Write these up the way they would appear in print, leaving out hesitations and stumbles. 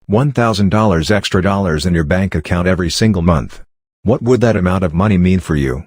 $1,000 extra dollars in your bank account every single month. What would that amount of money mean for you?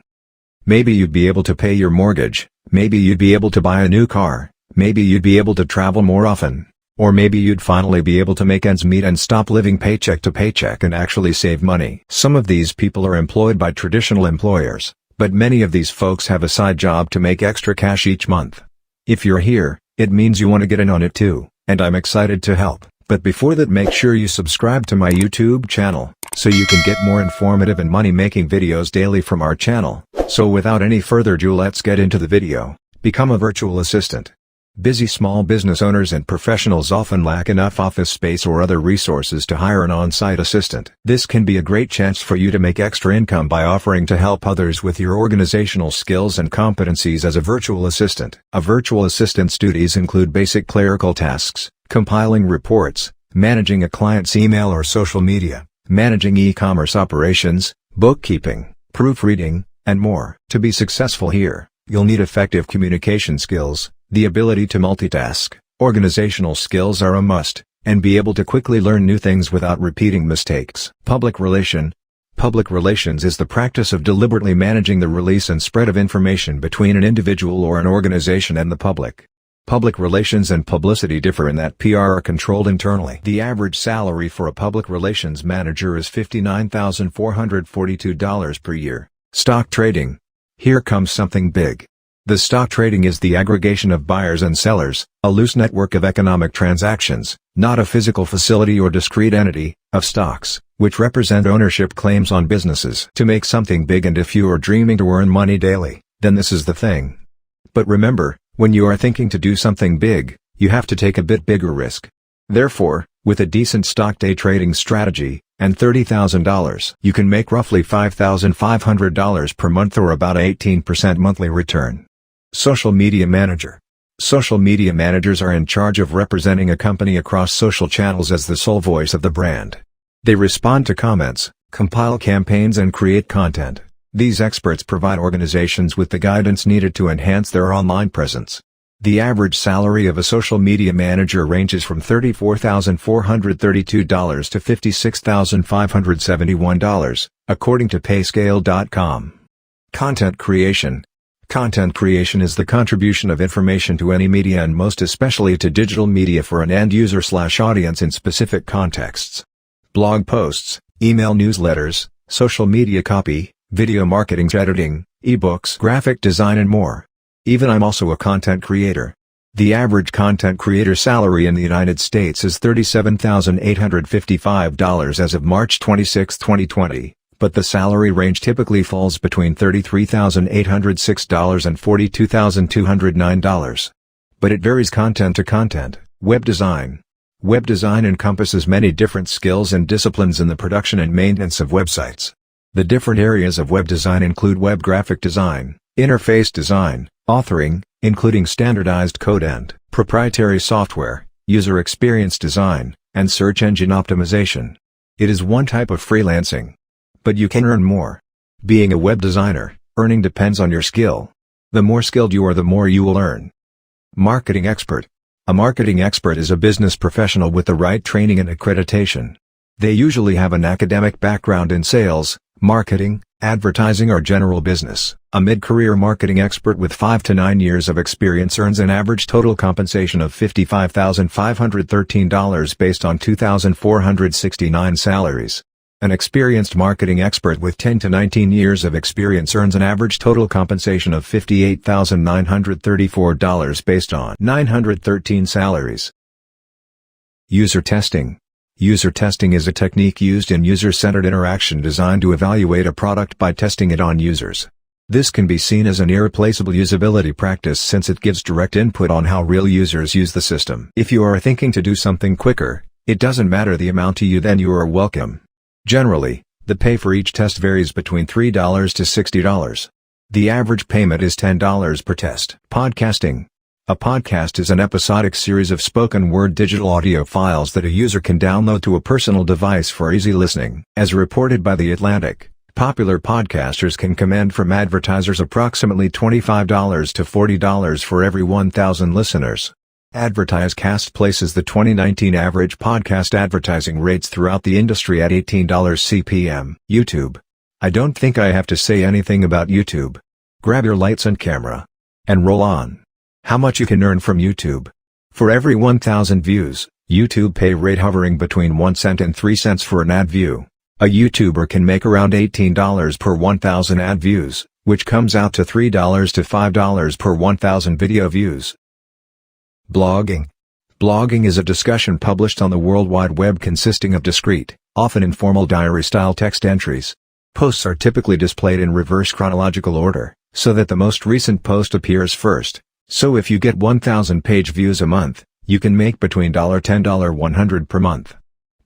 Maybe you'd be able to pay your mortgage, maybe you'd be able to buy a new car, maybe you'd be able to travel more often, or maybe you'd finally be able to make ends meet and stop living paycheck to paycheck and actually save money. Some of these people are employed by traditional employers, but many of these folks have a side job to make extra cash each month. If you're here, it means you want to get in on it too, and I'm excited to help. But before that, make sure you subscribe to my YouTube channel, so you can get more informative and money-making videos daily from our channel. So without any further ado, let's get into the video. Become a virtual assistant. Busy small business owners and professionals often lack enough office space or other resources to hire an on-site assistant. This can be a great chance for you to make extra income by offering to help others with your organizational skills and competencies as a virtual assistant. A virtual assistant's duties include basic clerical tasks, compiling reports, managing a client's email or social media, managing e-commerce operations, bookkeeping, proofreading, and more. To be successful here, you'll need effective communication skills, the ability to multitask, organizational skills are a must, and be able to quickly learn new things without repeating mistakes. Public relations is the practice of deliberately managing the release and spread of information between an individual or an organization and the public. Public relations and publicity differ in that PR are controlled internally. The average salary for a public relations manager is $59,442 per year. Stock trading. Here comes something big. The stock trading is the aggregation of buyers and sellers, a loose network of economic transactions, not a physical facility or discrete entity, of stocks, which represent ownership claims on businesses. To make something big, and if you are dreaming to earn money daily, then this is the thing. But remember, when you are thinking to do something big, you have to take a bit bigger risk. Therefore, with a decent stock day trading strategy, and $30,000, you can make roughly $5,500 per month, or about 18% monthly return. Social media manager. Social media managers are in charge of representing a company across social channels as the sole voice of the brand. They respond to comments, compile campaigns, and create content. These experts provide organizations with the guidance needed to enhance their online presence. The average salary of a social media manager ranges from $34,432 to $56,571, according to Payscale.com. Content creation. Content creation is the contribution of information to any media, and most especially to digital media, for an end user/audience in specific contexts. Blog posts, email newsletters, social media copy, video marketing, editing, ebooks, graphic design, and more. Even I'm also a content creator. The average content creator salary in the United States is $37,855 as of March 26, 2020, but the salary range typically falls between $33,806 and $42,209. But it varies content to content. Web design. Web design encompasses many different skills and disciplines in the production and maintenance of websites. The different areas of web design include web graphic design, interface design, authoring, including standardized code and proprietary software, user experience design, and search engine optimization. It is one type of freelancing. But you can earn more. Being a web designer, earning depends on your skill. The more skilled you are, the more you will earn. Marketing expert. A marketing expert is a business professional with the right training and accreditation. They usually have an academic background in sales, marketing, advertising, or general business. A mid-career marketing expert with 5 to 9 years of experience earns an average total compensation of $55,513 based on 2,469 salaries. An experienced marketing expert with 10 to 19 years of experience earns an average total compensation of $58,934 based on 913 salaries. User testing. User testing is a technique used in user-centered interaction designed to evaluate a product by testing it on users. This can be seen as an irreplaceable usability practice since it gives direct input on how real users use the system. If you are thinking to do something quicker, it doesn't matter the amount to you, then you are welcome. Generally, the pay for each test varies between $3 to $60. The average payment is $10 per test. Podcasting. A podcast is an episodic series of spoken word digital audio files that a user can download to a personal device for easy listening. As reported by The Atlantic, popular podcasters can command from advertisers approximately $25 to $40 for every 1,000 listeners. Advertise Cast places the 2019 average podcast advertising rates throughout the industry at $18 CPM. YouTube. I don't think I have to say anything about YouTube. Grab your lights and camera. And roll on. How much you can earn from YouTube? For every 1,000 views, YouTube pay rate hovering between 1 cent and 3 cents for an ad view. A YouTuber can make around $18 per 1,000 ad views, which comes out to $3 to $5 per 1,000 video views. Blogging. Blogging is a discussion published on the World Wide Web consisting of discrete, often informal diary-style text entries. Posts are typically displayed in reverse chronological order, so that the most recent post appears first. So if you get 1,000 page views a month, you can make between $10 to $100 per month.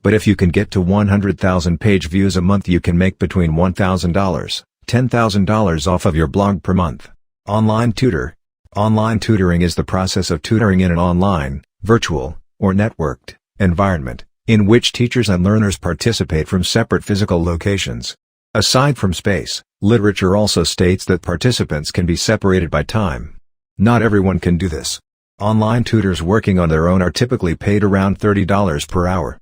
But if you can get to 100,000 page views a month, you can make between $1,000, $10,000 off of your blog per month. Online tutor. Online tutoring is the process of tutoring in an online, virtual, or networked environment, in which teachers and learners participate from separate physical locations. Aside from space, literature also states that participants can be separated by time. Not everyone can do this. Online tutors working on their own are typically paid around $30 per hour.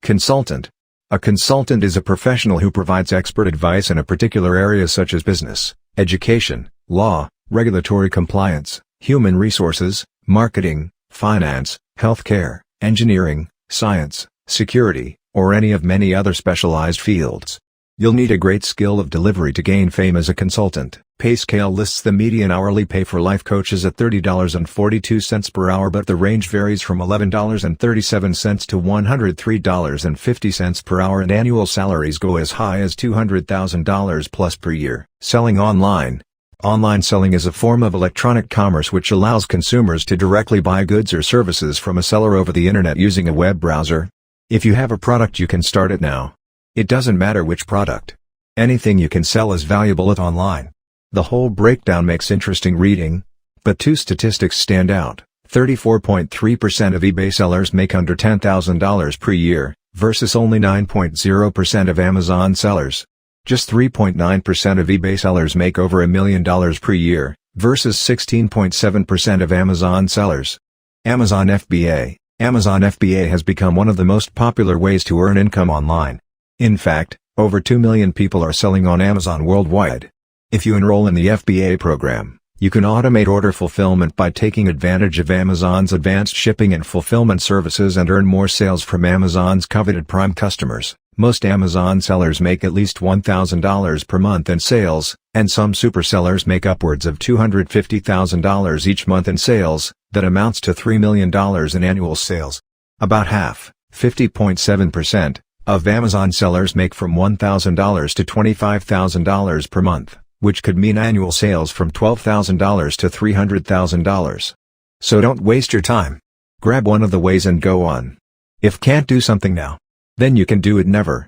Consultant. A consultant is a professional who provides expert advice in a particular area such as business, education, law, regulatory compliance, human resources, marketing, finance, healthcare, engineering, science, security, or any of many other specialized fields. You'll need a great skill of delivery to gain fame as a consultant. Pay scale lists the median hourly pay for life coaches at $30.42 per hour, but the range varies from $11.37 to $103.50 per hour, and annual salaries go as high as $200,000 plus per year. Selling online. Online selling is a form of electronic commerce which allows consumers to directly buy goods or services from a seller over the internet using a web browser. If you have a product, you can start it now. It doesn't matter which product. Anything you can sell is valuable at online. The whole breakdown makes interesting reading, but two statistics stand out. 34.3% of eBay sellers make under $10,000 per year, versus only 9.0% of Amazon sellers. Just 3.9% of eBay sellers make over $1 million per year, versus 16.7% of Amazon sellers. Amazon FBA. Amazon FBA has become one of the most popular ways to earn income online. In fact, over 2 million people are selling on Amazon worldwide. If you enroll in the FBA program, you can automate order fulfillment by taking advantage of Amazon's advanced shipping and fulfillment services and earn more sales from Amazon's coveted Prime customers. Most Amazon sellers make at least $1,000 per month in sales, and some super sellers make upwards of $250,000 each month in sales. That amounts to $3 million in annual sales. About half, 50.7%, of Amazon sellers make from $1,000 to $25,000 per month, which could mean annual sales from $12,000 to $300,000. So don't waste your time. Grab one of the ways and go on. If can't do something now, then you can do it never.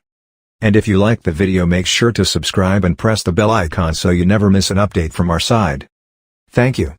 And if you like the video, make sure to subscribe and press the bell icon so you never miss an update from our side. Thank you.